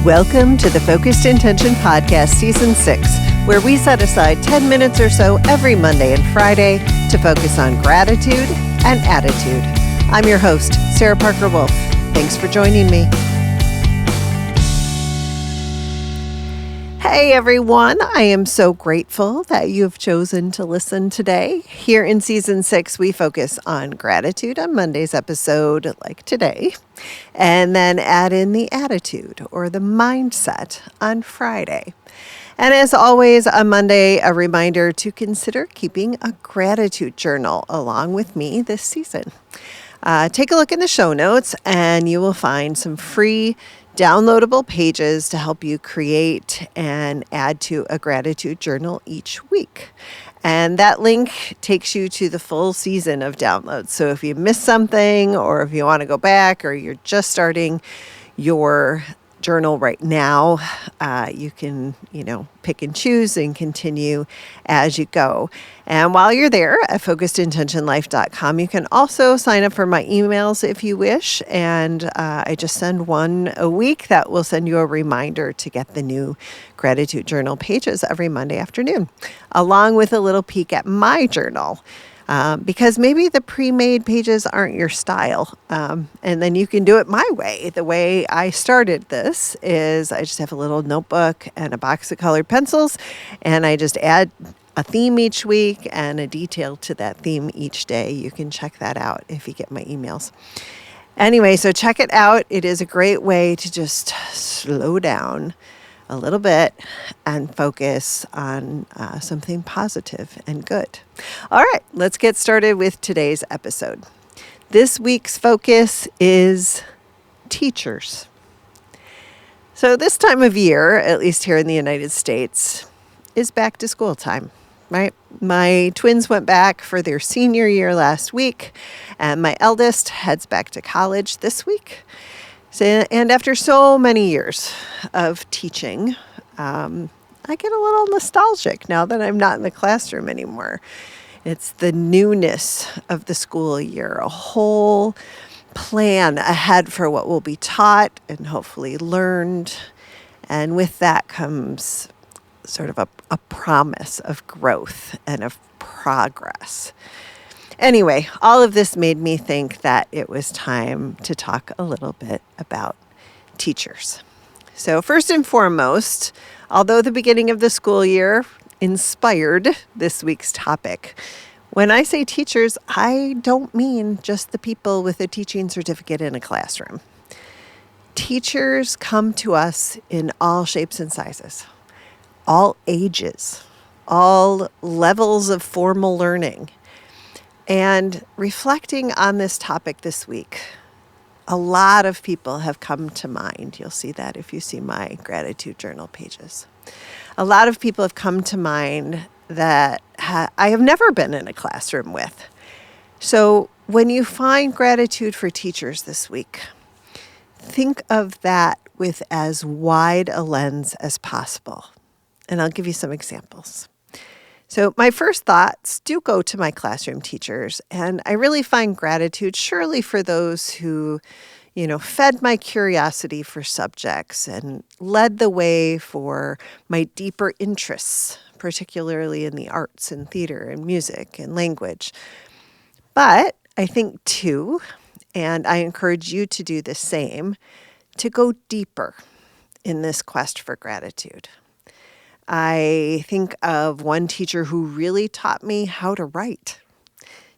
Welcome to the Focused Intention Podcast Season 6, where we set aside 10 minutes or so every Monday and Friday to focus on gratitude and attitude. I'm your host, Sarah Parker Wolf. Thanks for joining me. Hey everyone, I am so grateful that you have chosen to listen today. Here in Season 6, we focus on gratitude on Monday's episode, like today, and then add in the attitude or the mindset on Friday. And as always, on Monday, a reminder to consider keeping a gratitude journal along with me this season. Take a look in the show notes and you will find some free downloadable pages to help you create and add to a gratitude journal each week. And that link takes you to the full season of downloads. So if you miss something or if you want to go back or you're just starting your journal right now, you can, pick and choose and continue as you go. And while you're there at focusedintentionlife.com, you can also sign up for my emails if you wish. And I just send one a week that will send you a reminder to get the new gratitude journal pages every Monday afternoon, along with a little peek at my journal. Because maybe the pre-made pages aren't your style. And then you can do it my way. The way I started this is I just have a little notebook and a box of colored pencils, and I just add a theme each week and a detail to that theme each day. You can check that out if you get my emails. Anyway, so check it out. It is a great way to just slow down a little bit and focus on something positive and good. All right, let's get started with today's episode. This week's focus is teachers. So this time of year, at least here in the United States, is back to school time, right? My twins went back for their senior year last week, and my eldest heads back to college this week. And after so many years of teaching, I get a little nostalgic now that I'm not in the classroom anymore. It's the newness of the school year, a whole plan ahead for what will be taught and hopefully learned. And with that comes sort of a promise of growth and of progress. Anyway, all of this made me think that it was time to talk a little bit about teachers. So first and foremost, although the beginning of the school year inspired this week's topic, when I say teachers, I don't mean just the people with a teaching certificate in a classroom. Teachers come to us in all shapes and sizes, all ages, all levels of formal learning. And reflecting on this topic this week, a lot of people have come to mind. You'll see that if you see my gratitude journal pages. A lot of people have come to mind that I have never been in a classroom with. So when you find gratitude for teachers this week, think of that with as wide a lens as possible. And I'll give you some examples. So my first thoughts do go to my classroom teachers, and I really find gratitude surely for those who, fed my curiosity for subjects and led the way for my deeper interests, particularly in the arts and theater and music and language. But I think too, and I encourage you to do the same, to go deeper in this quest for gratitude. I think of one teacher who really taught me how to write,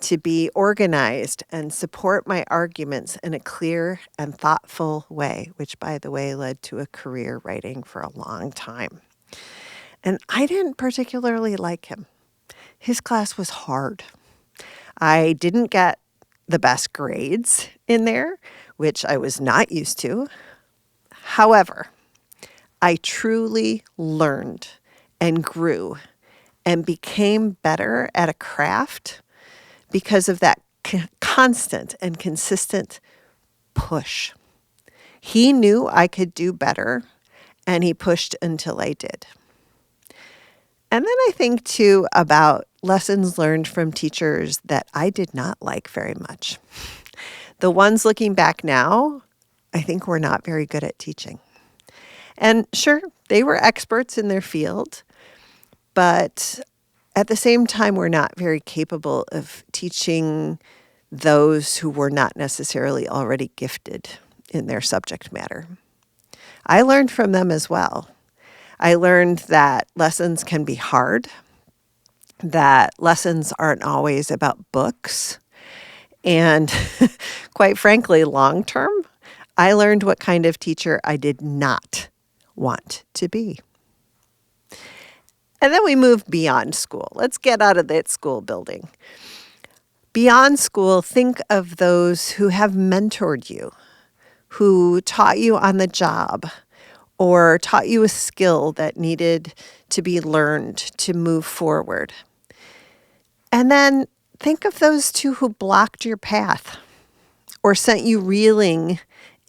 to be organized and support my arguments in a clear and thoughtful way, which, by the way, led to a career writing for a long time. And I didn't particularly like him. His class was hard. I didn't get the best grades in there, which I was not used to. However, I truly learned and grew and became better at a craft because of that constant and consistent push. He knew I could do better, and he pushed until I did. And then I think, too, about lessons learned from teachers that I did not like very much. The ones looking back now, I think were not very good at teaching. And sure, they were experts in their field, but at the same time, were not very capable of teaching those who were not necessarily already gifted in their subject matter. I learned from them as well. I learned that lessons can be hard, that lessons aren't always about books. And quite frankly, long term, I learned what kind of teacher I did not want to be. And then we move beyond school. Let's get out of that school building. Beyond school, think of those who have mentored you, who taught you on the job, or taught you a skill that needed to be learned to move forward. And then think of those two who blocked your path or sent you reeling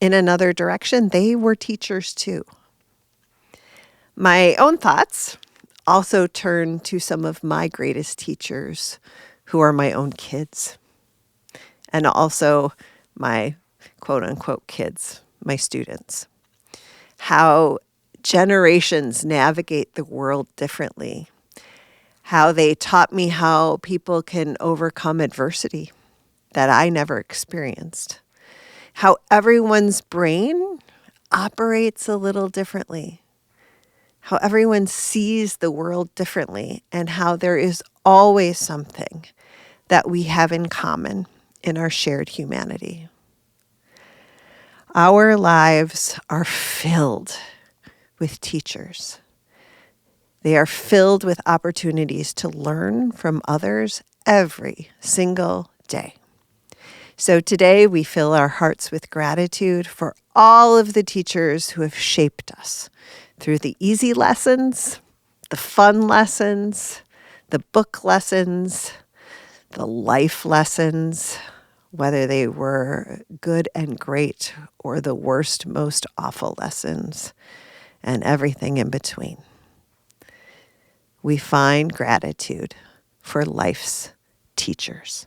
in another direction. They were teachers too. My own thoughts also turn to some of my greatest teachers who are my own kids, and also my quote unquote kids, my students. How generations navigate the world differently, how they taught me how people can overcome adversity that I never experienced, how everyone's brain operates a little differently, how everyone sees the world differently, and how there is always something that we have in common in our shared humanity. Our lives are filled with teachers. They are filled with opportunities to learn from others every single day. So today we fill our hearts with gratitude for all of the teachers who have shaped us through the easy lessons, the fun lessons, the book lessons, the life lessons, whether they were good and great or the worst, most awful lessons, and everything in between. We find gratitude for life's teachers.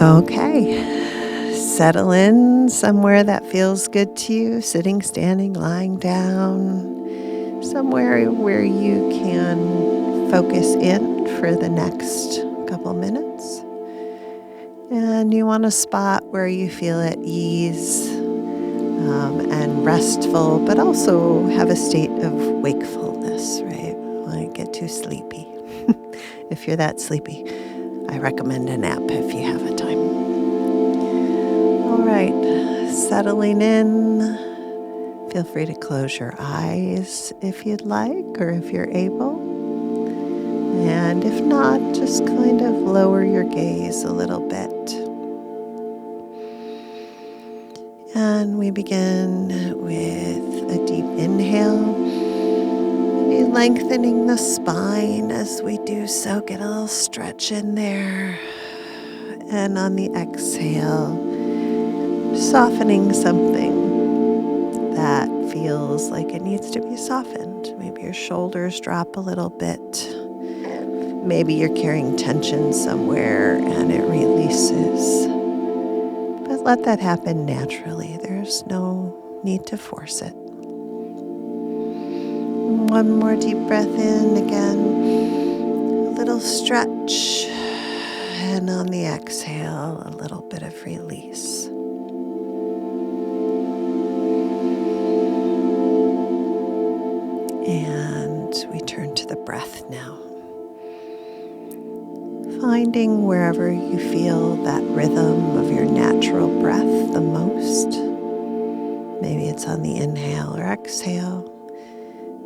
Okay, settle in somewhere that feels good to you, sitting, standing, lying down, somewhere where you can focus in for the next couple minutes. And you want a spot where you feel at ease and restful, but also have a state of wakefulness, right? Don't get too sleepy. If you're that sleepy, I recommend a nap if you have a time. All right, settling in. Feel free to close your eyes if you'd like or if you're able. And if not, just kind of lower your gaze a little bit. And we begin with a deep inhale. Maybe lengthening the spine as we do so. Get a little stretch in there. And on the exhale, softening something that feels like it needs to be softened. Maybe your shoulders drop a little bit. Maybe you're carrying tension somewhere and it releases. But let that happen naturally. There's no need to force it. One more deep breath in again. A little stretch. And on the exhale, a little bit of release. And we turn to the breath now. Finding wherever you feel that rhythm of your natural breath the most. Maybe it's on the inhale or exhale.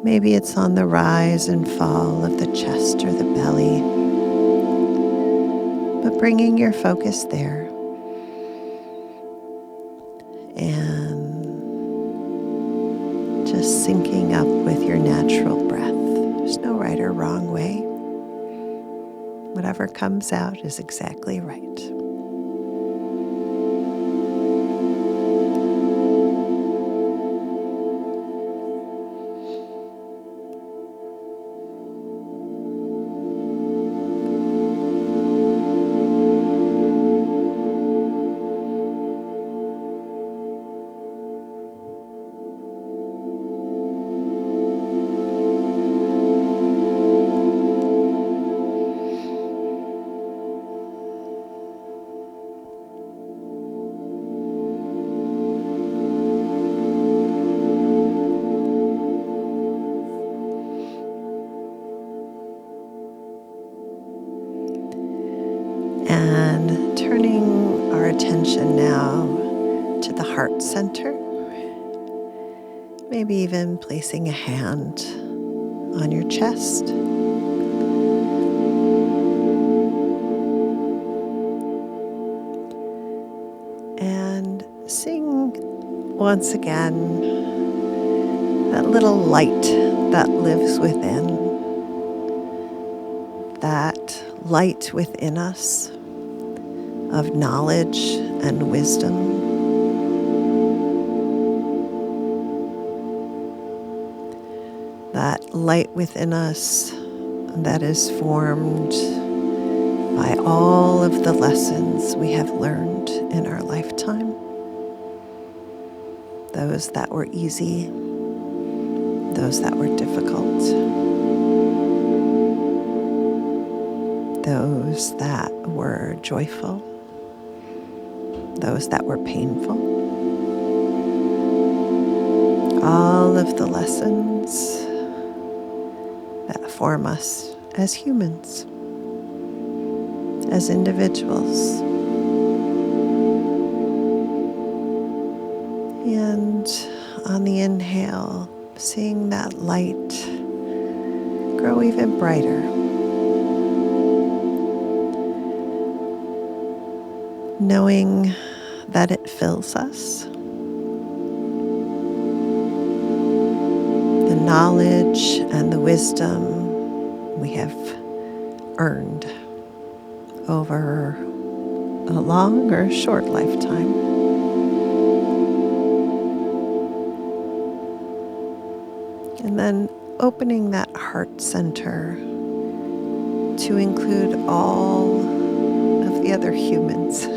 Maybe it's on the rise and fall of the chest or the belly. But bringing your focus there. And just syncing up with your natural breath. There's no right or wrong way. Whatever comes out is exactly right. attention now to the heart center. Maybe even placing a hand on your chest. And seeing once again that little light that lives within. That light within us of knowledge and wisdom. That light within us that is formed by all of the lessons we have learned in our lifetime. Those that were easy, those that were difficult, those that were joyful, those that were painful. All of the lessons that form us as humans, as individuals. And on the inhale, seeing that light grow even brighter. Knowing that it fills us. The knowledge and the wisdom we have earned over a long or short lifetime. And then opening that heart center to include all of the other humans.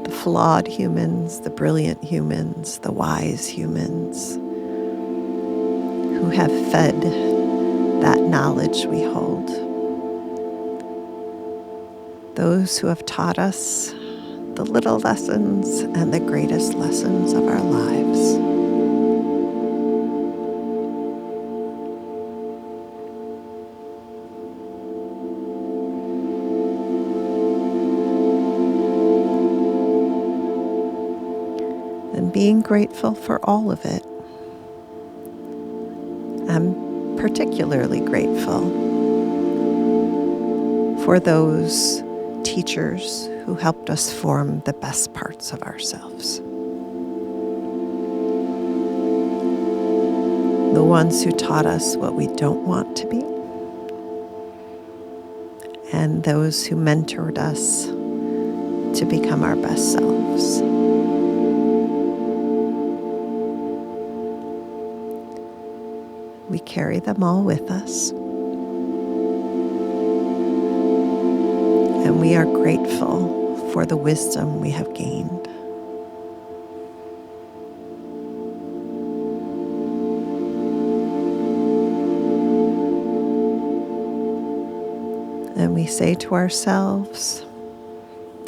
The flawed humans, the brilliant humans, the wise humans who have fed that knowledge we hold. Those who have taught us the little lessons and the greatest lessons of our lives. And being grateful for all of it. I'm particularly grateful for those teachers who helped us form the best parts of ourselves. The ones who taught us what we don't want to be, and those who mentored us to become our best selves. We carry them all with us. And we are grateful for the wisdom we have gained. And we say to ourselves,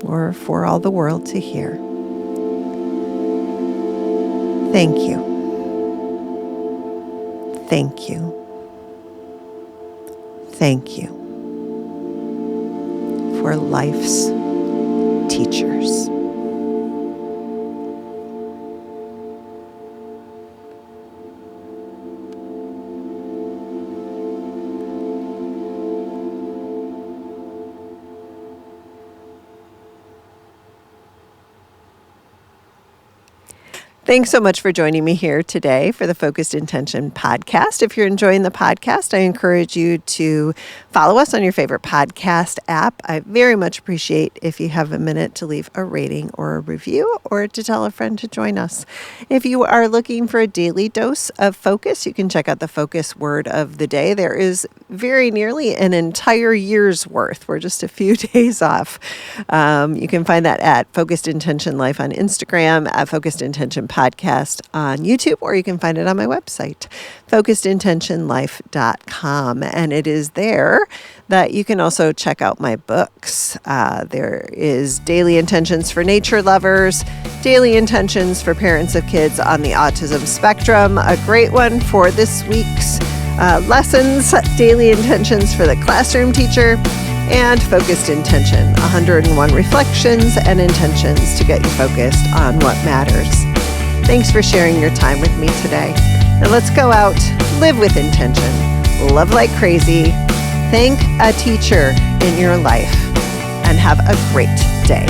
or for all the world to hear, thank you. Thank you. Thank you for life's teachers. Thanks so much for joining me here today for the Focused Intention podcast. If you're enjoying the podcast, I encourage you to follow us on your favorite podcast app. I very much appreciate if you have a minute to leave a rating or a review or to tell a friend to join us. If you are looking for a daily dose of focus, you can check out the Focus Word of the Day. There is very nearly an entire year's worth. We're just a few days off. You can find that at Focused Intention Life on Instagram, at Focused Intention Podcast on YouTube, or you can find it on my website, focusedintentionlife.com. And it is there that you can also check out my books. There is Daily Intentions for Nature Lovers, Daily Intentions for Parents of Kids on the Autism Spectrum, a great one for this week's lessons, Daily Intentions for the Classroom Teacher, and Focused Intention, 101 reflections and intentions to get you focused on what matters. Thanks for sharing your time with me today. Now let's go out, live with intention, love like crazy, thank a teacher in your life, and have a great day.